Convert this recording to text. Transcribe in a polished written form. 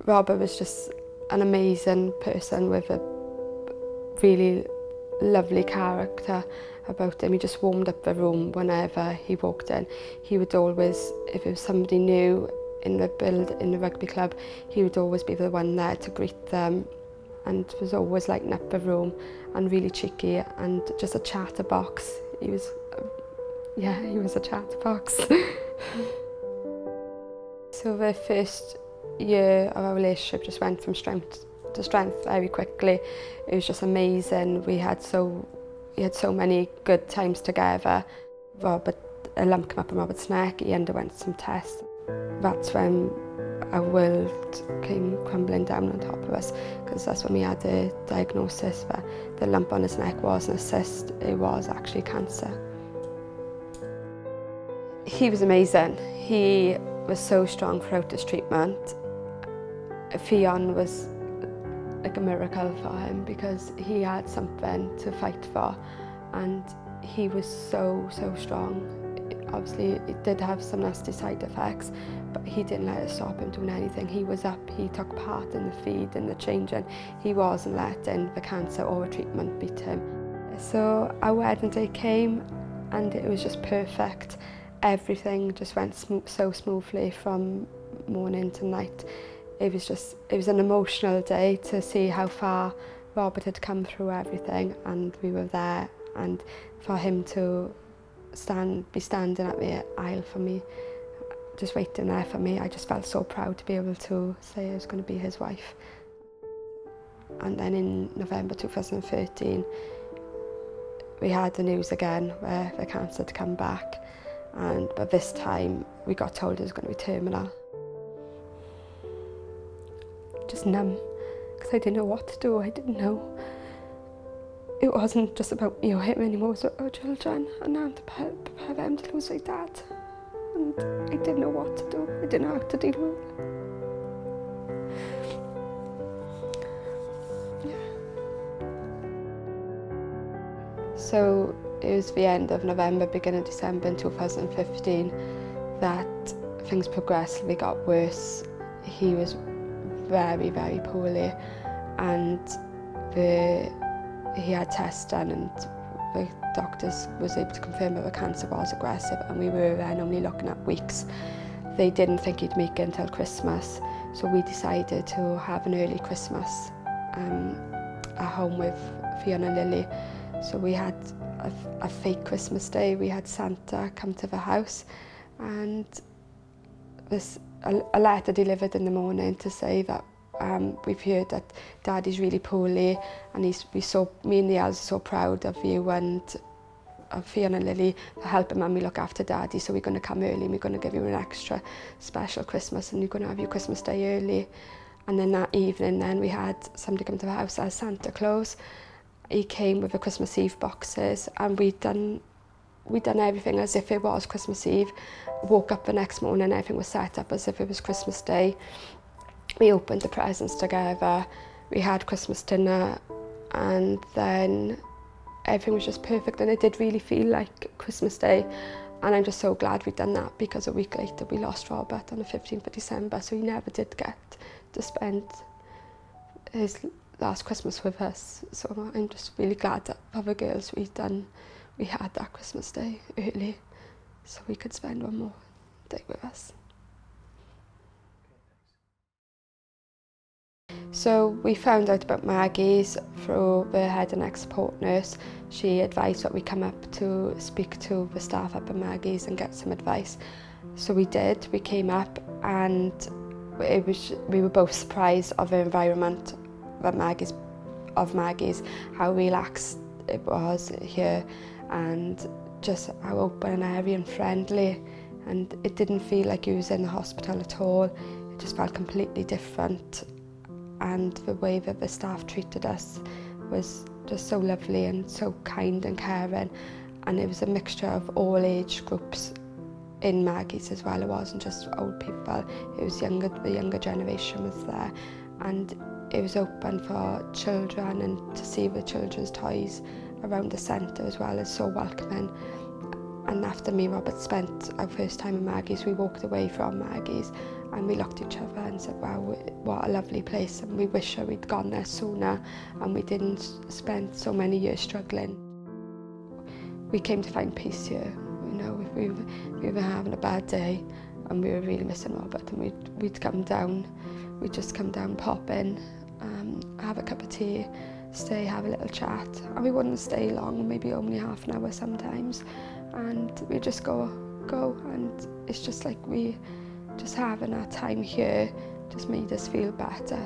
Robert was just an amazing person with a really lovely character about him. He just warmed up the room whenever he walked in. He would always, if it was somebody new in the rugby club, he would always be the one there to greet them, and was always lighting up the room and really cheeky and just a chatterbox. He was a chatterbox. So the first year of our relationship just went from strength to strength very quickly. It was just amazing. We had so many good times together. A lump came up on Robert's neck. He underwent some tests. That's when our world came crumbling down on top of us, because that's when we had the diagnosis that the lump on his neck wasn't a cyst, it was actually cancer. He was amazing. He was so strong throughout his treatment. Fionn was like a miracle for him, because he had something to fight for, and he was so strong. Obviously it did have some nasty side effects, but he didn't let it stop him doing anything. He was up, he took part in the feed and the changing. He wasn't letting the cancer or the treatment beat him. So our wedding day came and it was just perfect. Everything just went so smoothly from morning to night. It was an emotional day to see how far Robert had come through everything, and we were there, and for him to be standing at the aisle for me, just waiting there for me, I just felt so proud to be able to say I was going to be his wife. And then in November 2013 we had the news again where the cancer had come back, but this time we got told it was going to be terminal. Just numb, because I didn't know what to do. I didn't know. It wasn't just about him anymore, it was about our children, and now to prepare them to lose their dad. And I didn't know what to do. I didn't know how to deal with it. Yeah. So it was the end of November, beginning of December in 2015 that things progressively got worse. He was very poorly, and he had tests done, and the doctors was able to confirm that the cancer was aggressive, and we were then only looking at weeks. They didn't think he'd make it until Christmas, so we decided to have an early Christmas at home with Fionn and Lily. So we had a fake Christmas day. We had Santa come to the house, and a letter delivered in the morning to say that we've heard that Daddy's really poorly, and me and the elders are so proud of you and of Fionn and Lily for helping Mummy look after Daddy, so we're going to come early and we're going to give you an extra special Christmas, and you're going to have your Christmas day early. And then that evening then we had somebody come to the house as Santa Claus. He came with the Christmas Eve boxes, and we'd done everything as if it was Christmas Eve. Woke up the next morning, everything was set up as if it was Christmas Day. We opened the presents together, we had Christmas dinner, and then everything was just perfect, and it did really feel like Christmas Day. And I'm just so glad we'd done that, because a week later we lost Robert on the 15th of December, so he never did get to spend his last Christmas with us. So I'm just really glad that for the girls we had that Christmas Day early, so we could spend one more day with us. So we found out about Maggie's through the head and neck support nurse. She advised that we come up to speak to the staff up at Maggie's and get some advice. So we did. We came up, and we were both surprised of the environment of Maggie's, how relaxed it was here, and just how open and airy and friendly. And it didn't feel like you was in the hospital at all. It just felt completely different. And the way that the staff treated us was just so lovely and so kind and caring. And it was a mixture of all age groups in Maggie's as well. It wasn't just old people, it was the younger generation was there. And it was open for children, and to see the children's toys around the centre as well is so welcoming. And after me and Robert spent our first time in Maggie's, we walked away from Maggie's and we looked at each other and said, wow, what a lovely place, and we wish we'd gone there sooner and we didn't spend so many years struggling. We came to find peace here. You know, if we were having a bad day and we were really missing Robert, and we'd come down, we'd just come down, pop in, have a cup of tea, stay, have a little chat, and we wouldn't stay long, maybe only half an hour sometimes, and we'd just go, and it's just like we just having our time here just made us feel better.